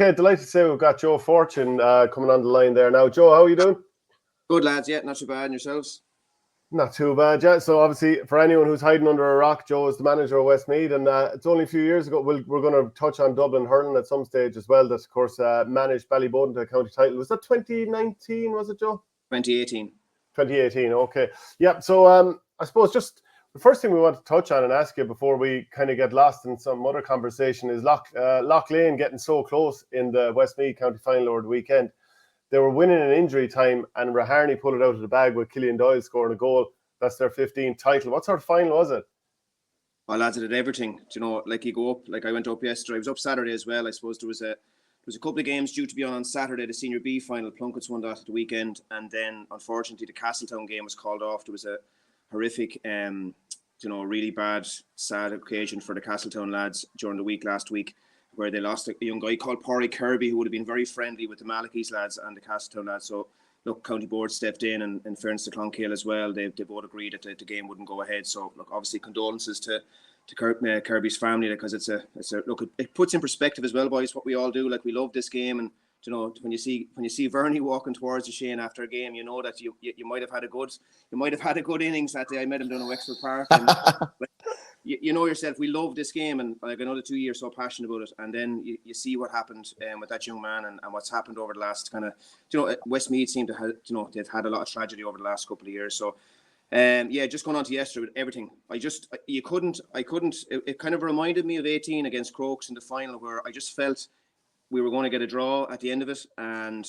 Okay, delighted to say we've got Joe Fortune coming on the line there now. Joe, how are you doing? Good, lads. Yeah, not too bad. And yourselves? Not too bad, yeah. So obviously, for anyone who's hiding under a rock, Joe is the manager of Westmeath, and it's only a few years ago. We're going to touch on Dublin hurling at some stage as well. That, of course, managed Ballyboden to a county title. Was that 2019, was it, Joe? 2018. 2018, okay. Yeah, so I suppose just the first thing we want to touch on and ask you before we kind of get lost in some other conversation is Loch Lane getting so close in the Westmeath county final over the weekend. They were winning in injury time, and Raharney pulled it out of the bag with Killian Doyle scoring a goal. That's their 15th title. What sort of final was it? Well, lads, I did everything. You know, like you go up. Like I went up yesterday. I was up Saturday as well. I suppose there was a couple of games due to be on Saturday. The Senior B final, Plunkett's won that at the weekend, and then unfortunately the Castletown game was called off. There was a horrific, really bad, sad occasion for the Castletown lads during the week last week, where they lost a young guy called Pádraig Kirby, who would have been very friendly with the Malachy's lads and the Castletown lads. So, look, County Board stepped in fairness to Clonkill as well, they both agreed that the game wouldn't go ahead. So, look, obviously condolences to Kirby's family, because it puts in perspective as well, boys, what we all do. Like, we love this game, and you know, when you see Verney walking towards the Shane after a game, you know that you might have had a good innings that day. I met him down at Wexford Park, and you know yourself, we love this game, and like, I know the 2 years so passionate about it, and then you see what happened with that young man, and what's happened over the last kind of, Westmeath seemed to have, they've had a lot of tragedy over the last couple of years. So just going on to yesterday with everything, it kind of reminded me of 18 against Crokes in the final, where I just felt we were going to get a draw at the end of it. And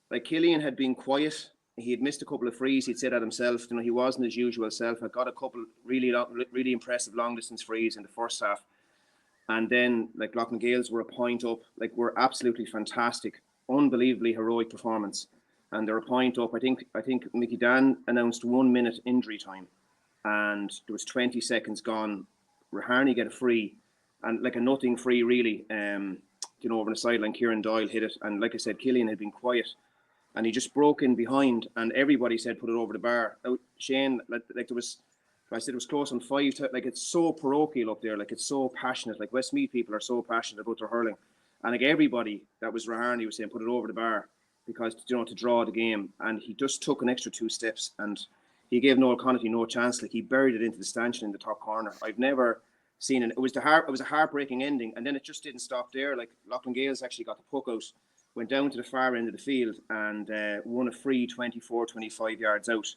like, Killian had been quiet. He had missed a couple of frees. He'd said that himself. He wasn't his usual self. I got a couple really impressive long distance frees in the first half. And then, like, Loughlin Gaels were a point up. Like, were absolutely fantastic, unbelievably heroic performance. And they're a point up. I think Mickey Dan announced 1 minute injury time, and there was 20 seconds gone. Raharney get a free, and like a nothing free really. Over the sideline, Kieran Doyle hit it, and like I said, Killian had been quiet, and he just broke in behind, and everybody said put it over the bar. Now, Shane, like there was, I said it was close on 5. Like, it's so parochial up there, like it's so passionate. Like, Westmeath people are so passionate about their hurling, and like everybody that was Raharney was saying put it over the bar, because to draw the game, and he just took an extra 2 steps, and he gave Noel Connaughey no chance. Like, he buried it into the stanchion in the top corner. I've never seen it. It was a heartbreaking ending, and then it just didn't stop there. Like, Loughlin Gaels actually got the puck out, went down to the far end of the field, and won a free 24-25 yards out.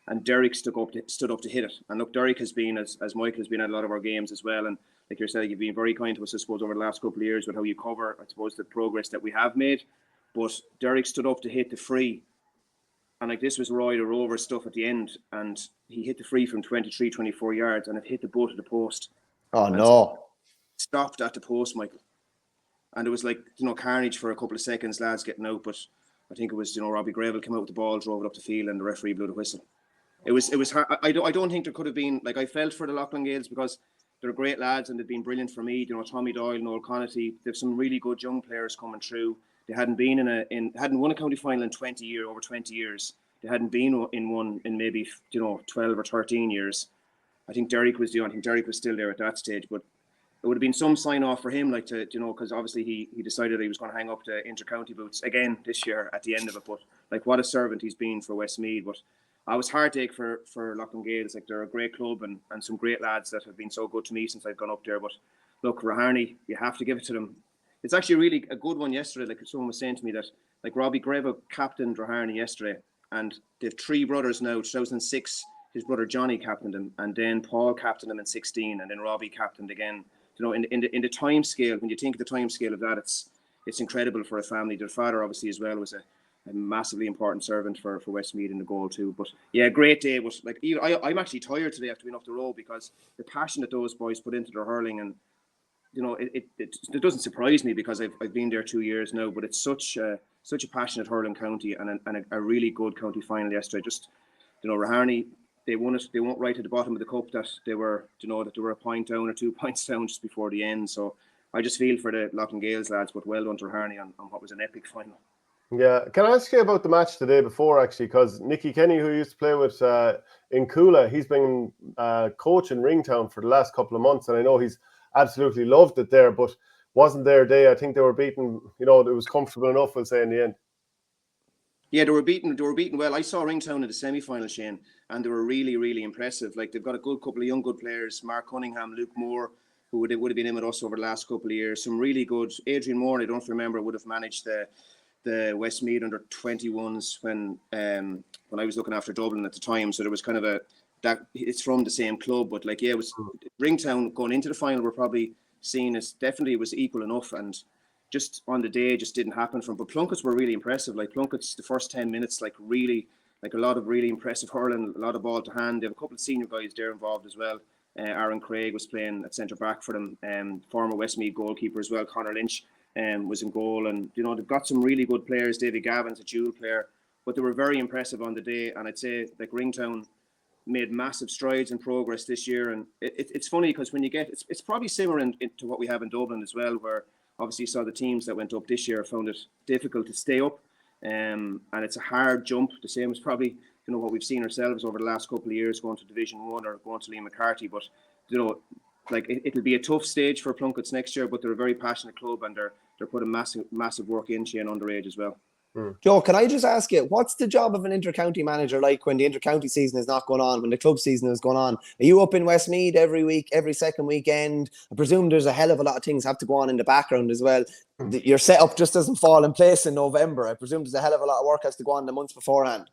And Derek stood up to hit it. And look, Derek has been, as Michael has been at a lot of our games as well, and like yourself, you've been very kind to us, I suppose, over the last couple of years with how you cover, I suppose, the progress that we have made. But Derek stood up to hit the free, and like, this was Roy the Rover stuff at the end, and he hit the free from 23-24 yards, and it hit the butt of the post. Oh, no. Stopped at the post, Michael. And it was like, carnage for a couple of seconds, lads getting out. But I think it was, Robbie Gravel came out with the ball, drove it up the field, and the referee blew the whistle. It was hard. I don't think there could have been, like, I felt for the Loughlin Gaels, because they're great lads and they've been brilliant for me. Tommy Doyle, Noel Connaughey, they've some really good young players coming through. They hadn't been hadn't won a county final in over 20 years. They hadn't been in one in maybe 12 or 13 years. I think Derek was still there at that stage, but it would have been some sign off for him, like, to because obviously he decided he was going to hang up the inter-county boots again this year at the end of it. But like, what a servant he's been for Westmeath. But I was heartache for Loughlin Gaels. Like, they're a great club and some great lads that have been so good to me since I've gone up there. But look, Raharney, you have to give it to them. It's actually really a good one yesterday. Like, someone was saying to me that, like, Robbie Greva captained Raharney yesterday, and they have 3 brothers now. 2006, his brother Johnny captained him, and then Paul captained him in 16, and then Robbie captained again. In the time scale, when you think of the time scale of that, it's incredible for a family. Their father, obviously, as well, was a massively important servant for Westmeath in the goal too. But yeah, great day. But like, I'm actually tired today after being off the road, because the passion that those boys put into their hurling, and it doesn't surprise me, because I've been there 2 years now. But it's such a passionate hurling county, and a really good county final yesterday. Just Raharney, they won it. They went right at the bottom of the cup, that they were a point down or 2 points down just before the end. So I just feel for the Loughlin Gaels lads, but well done to Raharney on what was an epic final. Yeah, can I ask you about the match the day before, actually? Because Nicky Kenny, who used to play with in Kula, he's been coach in Ringtown for the last couple of months, and I know he's absolutely loved it there. But wasn't their day. I think they were beaten, it was comfortable enough, we'll say, in the end. Yeah, they were beaten well. I saw Ringtown in the semi-final, Shane, and they were really, really impressive. Like, they've got a good couple of young good players, Mark Cunningham, Luke Moore, who would have been in with us over the last couple of years. Some really good. Adrian Moore, I don't remember, would have managed the Westmeath under 21s when I was looking after Dublin at the time. So there was kind of it's from the same club, but like, yeah, it was Ringtown going into the final were probably seen as definitely it was equal enough, and just on the day just didn't happen for them. But Plunkett's were really impressive. Like, Plunkett's the first 10 minutes, like, really, like, a lot of really impressive hurling, a lot of ball to hand. They have a couple of senior guys there involved as well. Aaron Craig was playing at centre back for them. Former Westmeath goalkeeper as well, Conor Lynch, was in goal. And, they've got some really good players. David Gavin's a dual player. But they were very impressive on the day. And I'd say, like, Ringtown made massive strides in progress this year. And it's funny because when you get, it's probably similar to what we have in Dublin as well, where obviously you saw the teams that went up this year found it difficult to stay up. And it's a hard jump, the same as probably, what we've seen ourselves over the last couple of years going to Division 1 or going to Liam McCarthy. But, like, it'll be a tough stage for Plunkett's next year, but they're a very passionate club and they're putting massive work in, Shane, underage as well. Joe, can I just ask you, what's the job of an inter-county manager like when the inter-county season is not going on, when the club season is going on? Are you up in Westmeath every week, every second weekend? I presume there's a hell of a lot of things have to go on in the background as well. Your setup just doesn't fall in place in November. I presume there's a hell of a lot of work has to go on the months beforehand.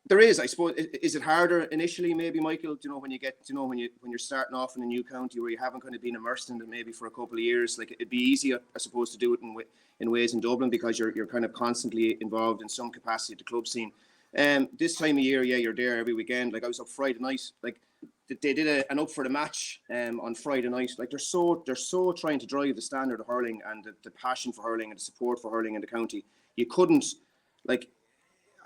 There is, I suppose. Is it harder initially, maybe, Michael? When you get, when you're starting off in a new county where you haven't kind of been immersed in it maybe for a couple of years? Like, it'd be easier, I suppose, to do it in ways in Dublin because you're kind of constantly involved in some capacity at the club scene. This time of year, yeah, you're there every weekend. Like, I was up Friday night. Like, they did an up for the match on Friday night. Like, they're so trying to drive the standard of hurling and the passion for hurling and the support for hurling in the county. You couldn't, like,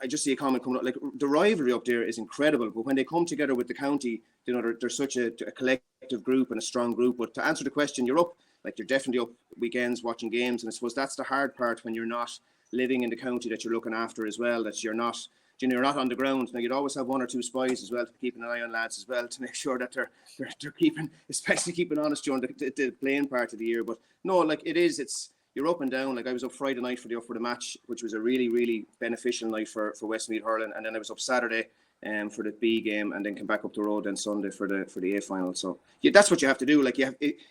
I just see a comment coming up, like, the rivalry up there is incredible, but when they come together with the county, they're such a collective group and a strong group. But to answer the question, you're up, like, you're definitely up weekends watching games, and I suppose that's the hard part when you're not living in the county that you're looking after as well, that you're not on the ground. Now, you'd always have one or two spies as well, keeping an eye on lads as well, to make sure that they're keeping honest during the playing part of the year. But no, like, you're up and down. Like, I was up Friday night for the match, which was a really, really beneficial night for Westmeath hurling, and then I was up Saturday for the B game, and then come back up the road then Sunday for the A final. So yeah, that's what you have to do. Like,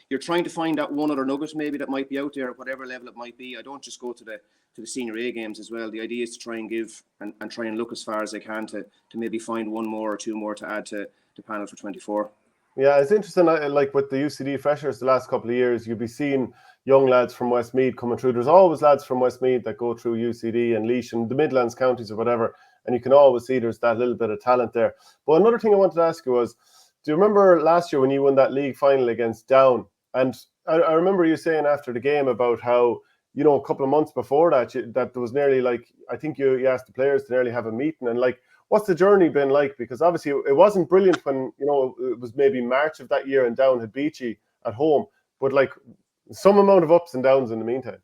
you're trying to find that one other nugget maybe that might be out there at whatever level it might be. I don't just go to the senior A games as well. The idea is to try and give and try and look as far as I can to maybe find one more or two more to add to the panel for 24. Yeah, it's interesting. Like, with the UCD freshers the last couple of years, you'll be seeing young lads from Westmeath coming through. There's always lads from Westmeath that go through UCD and Laois and the Midlands counties or whatever, and you can always see there's that little bit of talent there. But another thing I wanted to ask you was, do you remember last year when you won that league final against Down? And I remember you saying after the game about how, a couple of months before that, that there was nearly, like, I think you asked the players to nearly have a meeting, and, like, what's the journey been like? Because obviously it wasn't brilliant when, it was maybe March of that year and Down had beat you at home, but, like, some amount of ups and downs in the meantime.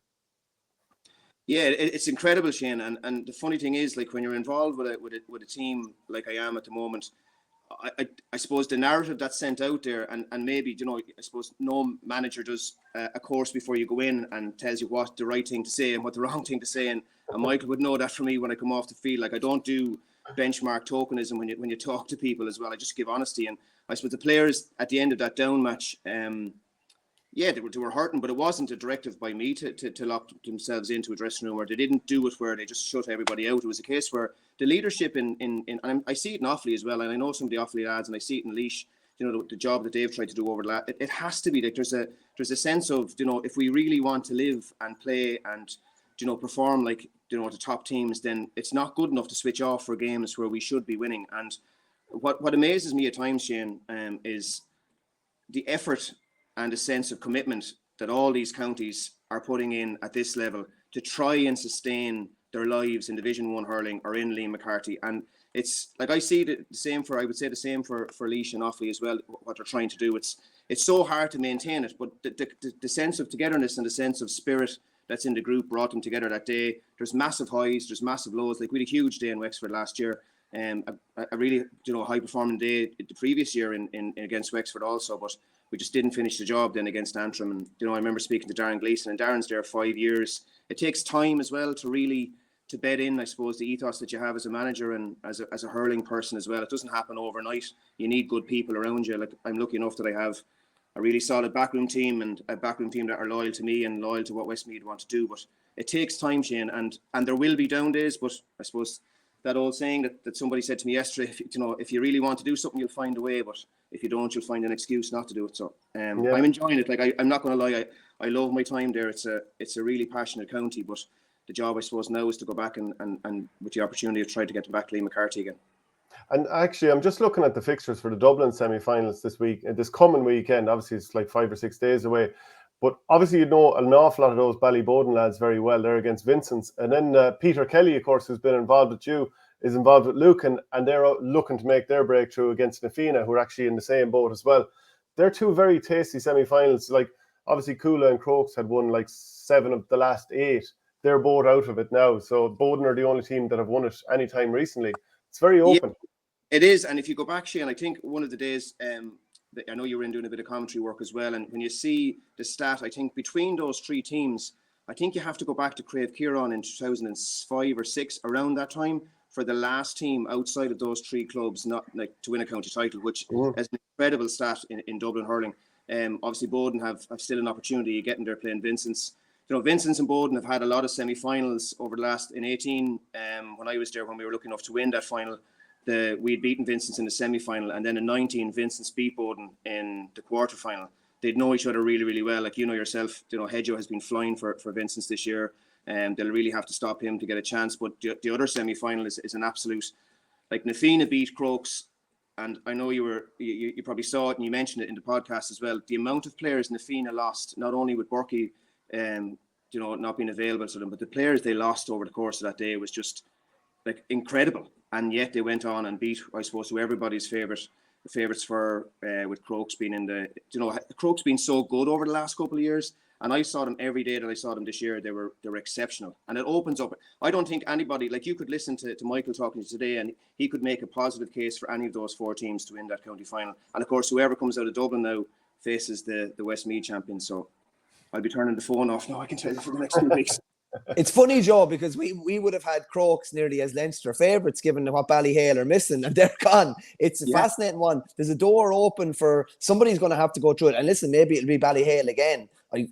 Yeah, it's incredible, Shane. And the funny thing is, like, when you're involved with a team like I am at the moment, I suppose the narrative that's sent out there, and maybe, I suppose no manager does a course before you go in and tells you what the right thing to say and what the wrong thing to say. And Michael would know that from me when I come off the field. Like, I don't do benchmark tokenism when you talk to people as well. I just give honesty. And I suppose the players at the end of that Down match, yeah, they were hurting, but it wasn't a directive by me to lock themselves into a dressing room, or they didn't do it where they just shut everybody out. It was a case where the leadership and I see it in Offaly as well, and I know some of the Offaly lads, and I see it in Laois, the job that they've tried to do over that. It has to be like there's a sense of, if we really want to live and play and, perform like, the top teams, then it's not good enough to switch off for games where we should be winning. And what amazes me at times, Shane, is the effort and a sense of commitment that all these counties are putting in at this level to try and sustain their lives in Division 1 hurling or in Liam McCarthy. I would say the same for Laois and Offaly as well, what they're trying to do. It's so hard to maintain it, but the sense of togetherness and the sense of spirit that's in the group brought them together that day. There's massive highs, there's massive lows. Like, we had a huge day in Wexford last year. A really, high performing day the previous year in against Wexford also. But we just didn't finish the job then against Antrim. And I remember speaking to Darren Gleeson, and Darren's there 5 years. It takes time as well to really to bed in, I suppose, the ethos that you have as a manager and as a hurling person as well. It doesn't happen overnight. You need good people around you. Like, I'm lucky enough that I have a really solid backroom team, and a backroom team that are loyal to me and loyal to what Westmeath want to do. But it takes time, Shane, and there will be down days. But I suppose that old saying that somebody said to me yesterday, if you really want to do something, you'll find a way. But if you don't, you'll find an excuse not to do it. So I'm enjoying it. Like, I'm not going to lie, I love my time there. It's a really passionate county, but the job, I suppose, now is to go back and with the opportunity of trying to get back to Lee McCarthy again. And actually, I'm just looking at the fixtures for the Dublin semi-finals this coming weekend. Obviously, it's like 5 or 6 days away. But obviously, an awful lot of those Ballyboden lads very well. They're against Vincent's. And then Peter Kelly, of course, who's been involved with you, is involved with Lucan. And they're looking to make their breakthrough against Nafina, who are actually in the same boat as well. They're two very tasty semi-finals. Like, obviously, Coola and Crokes had won like 7 of the last 8. They're both out of it now. So Bowden are the only team that have won it any time recently. It's very open. Yeah, it is. And if you go back, Shane, I think one of the days, I know you were in doing a bit of commentary work as well. And when you see the stat, I think between those 3 teams, I think you have to go back to Crave Kieran in 2005 or 6, around that time, for the last team outside of those 3 clubs not like to win a county title, which is an incredible stat in Dublin hurling. Obviously, Bowden have still an opportunity of getting there playing Vincent's. Vincent's and Bowden have had a lot of semi-finals over the last, in 18, when I was there, when we were lucky enough to win that final, we'd beaten Vincent's in the semi-final, and then in 19, Vincent's beat Bowden in the quarter-final. They'd know each other really, really well. Like, yourself, Hedjo has been flying for Vincent's this year, and they'll really have to stop him to get a chance. But the other semi-final is an absolute, like, Nafina beat Crokes, and I know you probably saw it and you mentioned it in the podcast as well. The amount of players Nafina lost, not only with Berkey, not being available to them, but the players they lost over the course of that day was just like incredible. And yet they went on and beat, I suppose, who everybody's favourites for, with Crokes being in the, Crokes being so good over the last couple of years. And I saw them every day that I saw them this year. They were exceptional. And it opens up. I don't think anybody, like, you could listen to Michael talking today, and he could make a positive case for any of those 4 teams to win that county final. And of course, whoever comes out of Dublin now faces the Westmeath champions. So I'll be turning the phone off now, I can tell you, for the next 2 weeks. It's funny, Joe, because we would have had Crokes nearly as Leinster favourites given what Ballyhale are missing, and they're gone. It's a fascinating one. There's a door open for somebody's going to have to go through it. And listen, maybe it'll be Ballyhale again.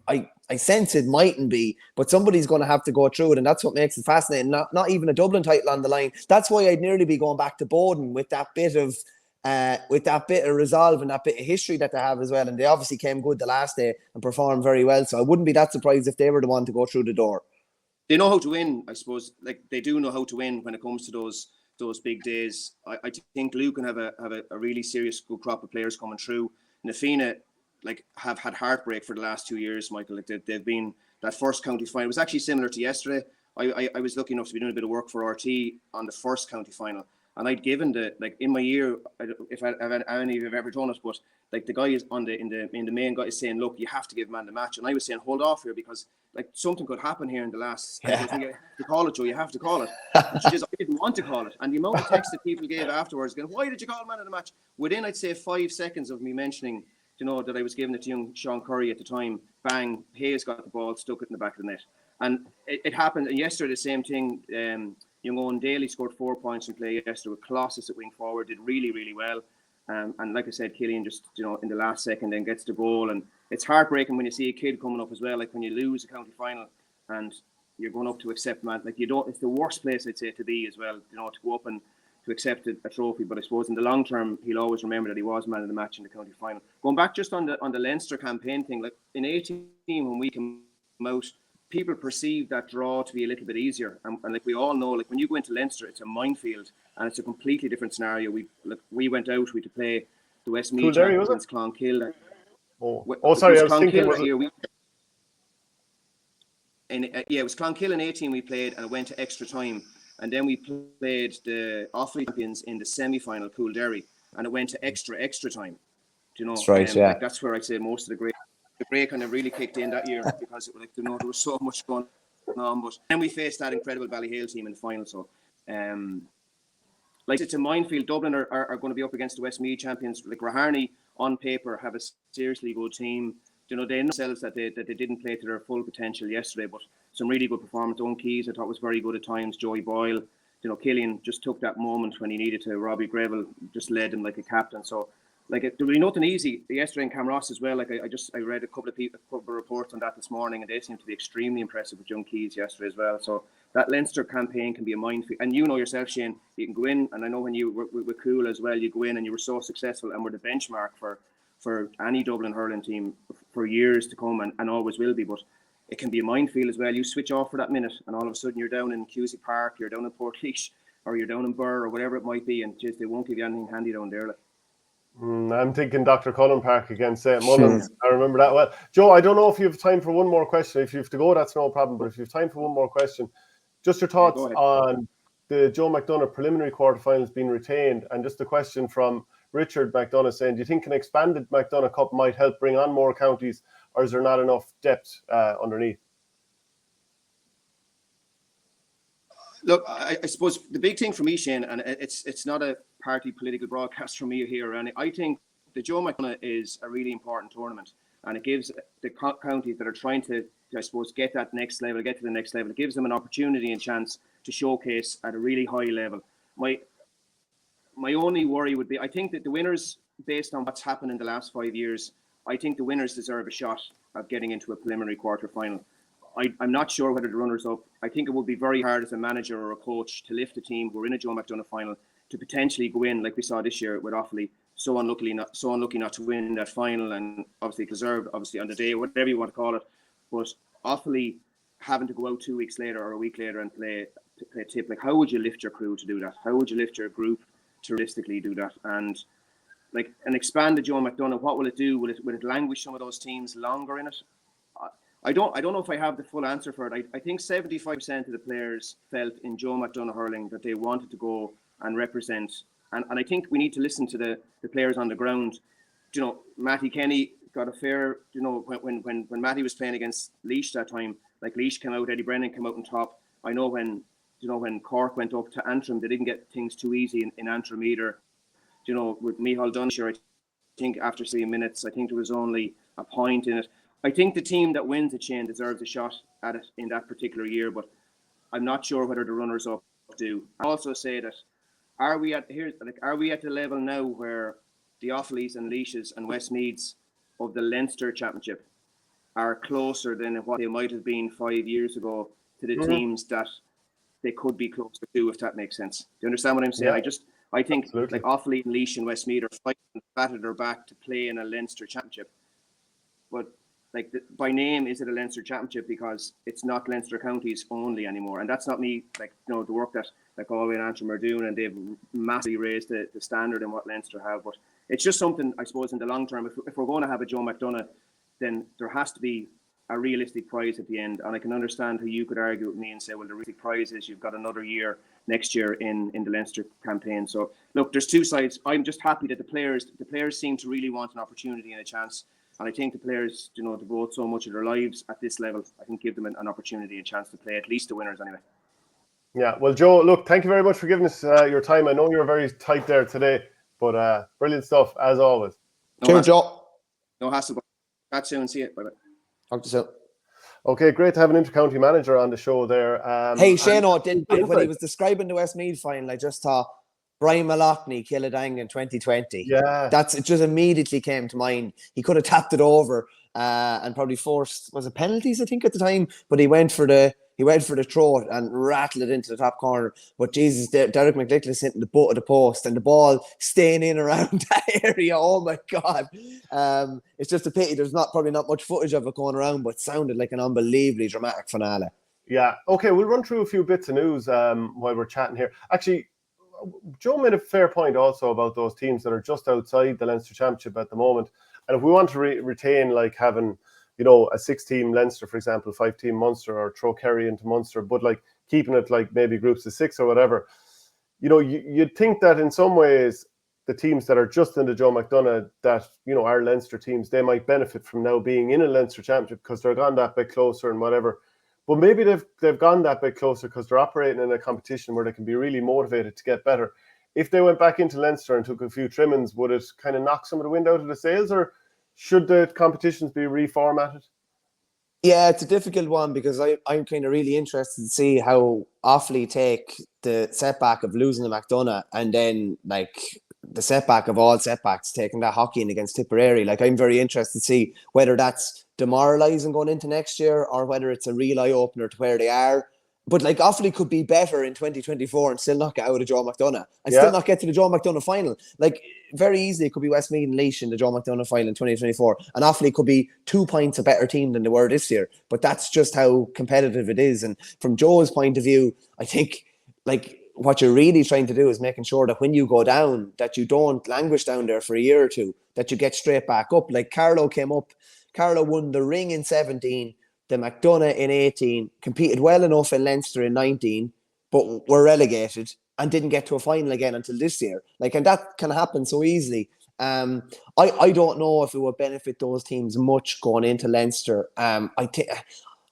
I sense it mightn't be, but somebody's going to have to go through it, and that's what makes it fascinating. Not even a Dublin title on the line. That's why I'd nearly be going back to Bowden with that bit of resolve and that bit of history that they have as well. And they obviously came good the last day and performed very well. So I wouldn't be that surprised if they were the one to go through the door. They know how to win, I suppose. Like, they do know how to win when it comes to those big days. I think Lucan have a really serious good crop of players coming through. Nafina, like, have had heartbreak for the last 2 years, Michael. Like, they've been that first county final. It was actually similar to yesterday. I was lucky enough to be doing a bit of work for RT on the first county final. And I'd given in my year, if any of you have ever done it, but like, the guy is in the main guy is saying, look, you have to give man the match. And I was saying, hold off here, because like, something could happen here in the last. You have to call it, Joe. You have to call it. Which is, I didn't want to call it. And the amount of text that people gave afterwards, going, why did you call man of the match? Within, I'd say, 5 seconds of me mentioning, that I was giving it to young Sean Curry at the time, bang, Hayes got the ball, stuck it in the back of the net. And it happened. And yesterday, the same thing. Young Owen Daly scored 4 points in play yesterday with Colossus at wing forward, did really, really well. And like I said, Killian just, in the last second then gets the goal. And it's heartbreaking when you see a kid coming up as well, like when you lose a county final and you're going up to accept, man, like, it's the worst place, I'd say, to be as well, to go up and to accept a trophy. But I suppose in the long term, he'll always remember that he was man of the match in the county final. Going back just on the Leinster campaign thing, like in 18, when we came out, people perceive that draw to be a little bit easier. And like we all know, like when you go into Leinster, it's a minefield and it's a completely different scenario. We went out, we had to play the Westmeath against Clonkill. Sorry, I was thinking. It was Clonkill in 18 we played, and it went to extra time. And then we played the Offaly champions in the semi-final, Coolderry, and it went to extra time. That's right, yeah. Like, that's where I'd say most of the break kind of really kicked in that year, because it, like, there was so much going on. But then we faced that incredible Ballyhale team in the final. So, like, it's a minefield. Dublin are going to be up against the Westmeath champions. Like, Raharney, on paper have a seriously good team. They know themselves that they didn't play to their full potential yesterday, but some really good performance. Owen Keys, I thought, was very good at times. Joey Boyle, Killian just took that moment when he needed to. Robbie Greville just led him like a captain. So, there was nothing easy yesterday in Camross as well. I read a couple of reports on that this morning, and they seem to be extremely impressive with young Keys yesterday as well. So that Leinster campaign can be a minefield. And yourself, Shane, you can go in, and I know when you were cool as well, you go in and you were so successful and were the benchmark for any Dublin hurling team for years to come, and always will be. But it can be a minefield as well. You switch off for that minute, and all of a sudden you're down in Cusack Park, you're down in Portlaoise, or you're down in Burr, or whatever it might be, and just they won't give you anything handy down there. I'm thinking Dr. Cullen Park against St. Mullins. I remember that well. Joe, I don't know if you have time for one more question. If you have to go, that's no problem. But if you have time for one more question, just your thoughts on the Joe McDonagh preliminary quarterfinals being retained, and just a question from Richard McDonagh saying, do you think an expanded McDonagh Cup might help bring on more counties, or is there not enough depth underneath? Look, I suppose the big thing for me, Shane, and it's not a party political broadcast from me here, and I think the Joe McDonagh is a really important tournament, and it gives the counties that are trying to, I suppose, get to the next level, it gives them an opportunity and chance to showcase at a really high level. My only worry would be, I think that the winners, based on what's happened in the last 5 years, I think the winners deserve a shot of getting into a preliminary quarter-final. I'm not sure whether the runners-up, I think it would be very hard as a manager or a coach to lift a team who are in a Joe McDonagh final to potentially go in, like we saw this year with Offaly, so unlucky not to win that final, and obviously deserved, obviously on the day, whatever you want to call it. But Offaly having to go out 2 weeks later or a week later and play tip, like, how would you lift your crew to do that? How would you lift your group to realistically do that? And like an expanded Joe McDonagh, what will it do? Will it languish some of those teams longer in it? I don't know if I have the full answer for it. I think 75% of the players felt in Joe McDonagh hurling that they wanted to go and represent. And I think we need to listen to the players on the ground. Matty Kenny got a fair, when Matty was playing against Laois that time, like Laois came out, Eddie Brennan came out on top. I know when Cork went up to Antrim, they didn't get things too easy in Antrim either. With Micheál Dunshire, I think after 3 minutes, I think there was only a point in it. I think the team that wins the chain deserves a shot at it in that particular year, but I'm not sure whether the runners-up do. I also say that are we at the level now where the Offaly's and Laois and Westmeaths of the Leinster Championship are closer than what they might have been 5 years ago to the teams that they could be closer to, if that makes sense. Do you understand what I'm saying? Yeah. I think Absolutely. like Offaly and Laois and Westmeath are fighting fat at their back to play in a Leinster Championship, but by name, is it a Leinster Championship because it's not Leinster counties only anymore? And that's not me, the work that Galway and Antrim are doing, and they've massively raised the standard in what Leinster have. But it's just something, I suppose, in the long term, if we're going to have a Joe McDonagh, then there has to be a realistic prize at the end. And I can understand how you could argue with me and say, well, the realistic prize is you've got another year next year in the Leinster campaign. So look, there's two sides. I'm just happy that the players seem to really want an opportunity and a chance. And I think the players, devote so much of their lives at this level, I think give them an opportunity and chance to play, at least the winners anyway. Yeah, well, Joe, look, thank you very much for giving us your time. I know you're very tight there today, but brilliant stuff, as always. Cheers, Joe. No hassle. Catch soon. See you. Bye-bye. Talk to you soon. Okay, great to have an intercounty manager on the show there. Hey, Shane, when he was describing the Westmeath final, I just thought, Brian Malotny, Killadang in 2020. Yeah. It just immediately came to mind. He could have tapped it over and probably forced, was it penalties, I think, at the time? But he went for the throat and rattled it into the top corner. But Jesus, Derek McNicholas hitting the butt of the post and the ball staying in around that area. Oh my God. It's just a pity there's probably not much footage of it going around, but it sounded like an unbelievably dramatic finale. Yeah. Okay, we'll run through a few bits of news while we're chatting here. Actually, Joe made a fair point also about those teams that are just outside the Leinster Championship at the moment. And if we want to retain, like having, a 6-team Leinster, for example, 5-team Munster, or throw Kerry into Munster, but like keeping it like maybe groups of 6 or whatever, you'd think that in some ways the teams that are just in the Joe McDonagh that, are Leinster teams, they might benefit from now being in a Leinster Championship because they're gone that bit closer and whatever. But maybe they've gone that bit closer because they're operating in a competition where they can be really motivated to get better. if they went back into Leinster and took a few trimmings, would it kind of knock some of the wind out of the sails, or should the competitions be reformatted? Yeah, it's a difficult one because I'm kind of really interested to see how Offaly take the setback of losing to McDonagh and then like the setback of all setbacks, taking that hockey in against Tipperary. Like, I'm very interested to see whether that's demoralising going into next year or whether it's a real eye-opener to where they are. But like, Offaly could be better in 2024 and still not get out of Joe McDonagh and still not get to the Joe McDonagh final. Like, very easily, it could be Westmeath and Laois in the Joe McDonagh final in 2024. And Offaly could be 2 points a better team than they were this year. But that's just how competitive it is. And from Joe's point of view, I think, like, what you're really trying to do is making sure that when you go down, that you don't languish down there for a year or two, that you get straight back up. Like, Carlow came up, Carlow won the Ring in 17, the McDonagh in 18, competed well enough in Leinster in 19, but were relegated and didn't get to a final again until this year. Like, and that can happen so easily. I don't know if it would benefit those teams much going into Leinster. I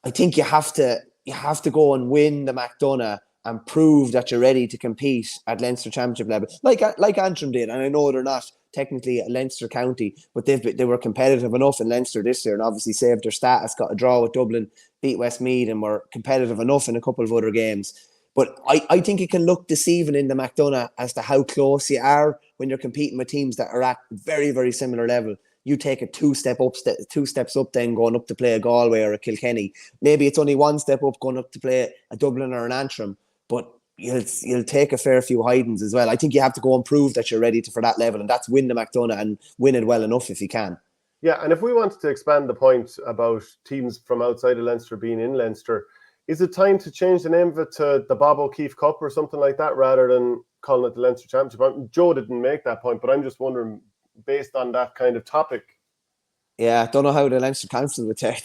think you have to go and win the McDonagh and prove that you're ready to compete at Leinster Championship level, like Antrim did. And I know they're not technically a Leinster county, but they were competitive enough in Leinster this year and obviously saved their status, got a draw with Dublin, beat Westmeath, and were competitive enough in a couple of other games. But I think it can look deceiving in the McDonagh as to how close you are when you're competing with teams that are at very, very similar level. You take a two steps up then going up to play a Galway or a Kilkenny. Maybe it's only one step up going up to play a Dublin or an Antrim, but you'll take a fair few hidings as well. I think you have to go and prove that you're ready for that level, and that's win the McDonagh and win it well enough if you can. Yeah, and if we wanted to expand the point about teams from outside of Leinster being in Leinster, is it time to change the name of it to the Bob O'Keefe Cup or something like that rather than calling it the Leinster Championship? Joe didn't make that point, but I'm just wondering, based on that kind of topic. Yeah, I don't know how the Leinster Council would take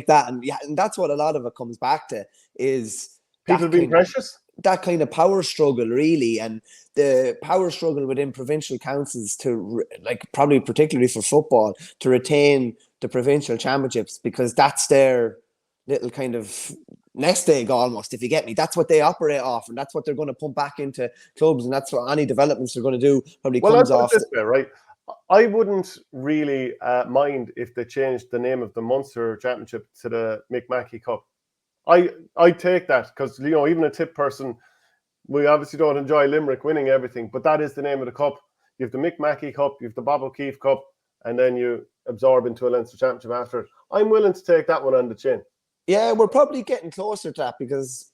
that. And that's what a lot of it comes back to, is people being precious. That kind of power struggle, really, and the power struggle within provincial councils to, like, probably particularly for football, to retain the provincial championships, because that's their little kind of nest egg almost, if you get me. That's what they operate off, and that's what they're going to pump back into clubs, and that's what any developments they're going to do probably comes off. This way, right? I wouldn't really mind if they changed the name of the Munster Championship to the Mick Mackey Cup. I take that because, you know, even a tip person, we obviously don't enjoy Limerick winning everything, but that is the name of the cup. You have the Mick Mackey Cup, you have the Bob O'Keefe Cup, and then you absorb into a Leinster Championship after it. I'm willing to take that one on the chin. Yeah, we're probably getting closer to that, because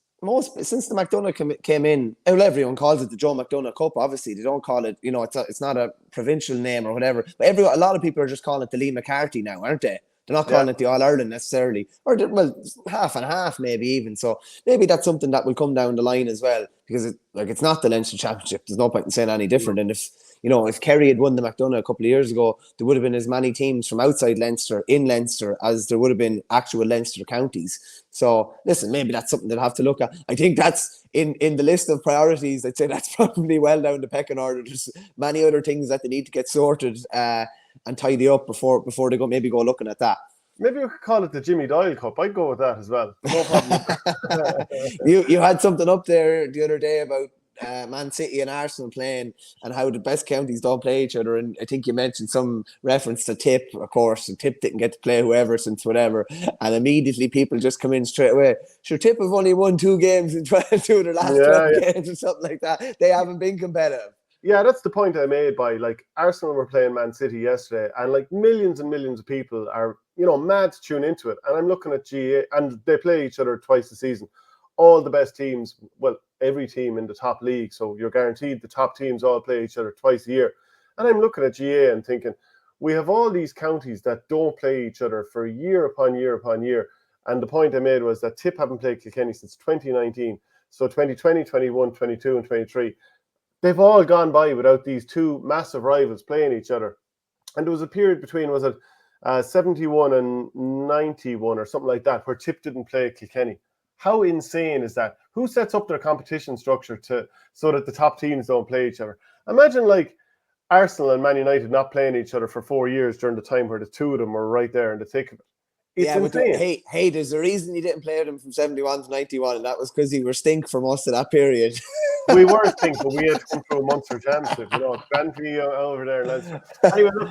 since the McDonagh came in, well, everyone calls it the Joe McDonagh Cup. Obviously, they don't call it, you know, it's not a provincial name or whatever. But a lot of people are just calling it the Lee McCarthy now, aren't they? They're not calling it the All Ireland necessarily, or well, half and half maybe even. So maybe that's something that will come down the line as well, because it's not the Leinster Championship. There's no point in saying any different. And if Kerry had won the McDonagh a couple of years ago, there would have been as many teams from outside Leinster in Leinster as there would have been actual Leinster counties. So listen, maybe that's something they'll have to look at. I think that's in the list of priorities. I'd say that's probably well down the pecking order. There's many other things that they need to get sorted and tidy up before they go looking at that. Maybe we could call it the Jimmy Doyle Cup. I'd go with that as well. No problem. You had something up there the other day about Man City and Arsenal playing and how the best counties don't play each other, and I think you mentioned some reference to Tip, of course, and Tip didn't get to play whoever since whatever, and immediately people just come in straight away. Sure, Tip have only won 2 games in 12 of their last 12 games or something like that. They haven't been competitive. Yeah, that's the point I made by, like, Arsenal were playing Man City yesterday, and like millions and millions of people are, you know, mad to tune into it. And I'm looking at GA, and they play each other twice a season. All the best teams, well, every team in the top league, so you're guaranteed the top teams all play each other twice a year. And I'm looking at GA and thinking, we have all these counties that don't play each other for year upon year upon year. And the point I made was that Tip haven't played Kilkenny since 2019. So 2020, 21, 22 and 23. They've all gone by without these 2 massive rivals playing each other. And there was a period between, 71 and 91 or something like that, where Tip didn't play Kilkenny. How insane is that? Who sets up their competition structure so that the top teams don't play each other? Imagine, like, Arsenal and Man United not playing each other for 4 years during the time where the 2 of them were right there in the thick of it. It's insane. But hey, there's a reason he didn't play them from 71 to 91, and that was because he were stink for most of that period. We were thinking we had to come through a Munster championship, you know, Grand Prix over there in Leinster. Anyway, look,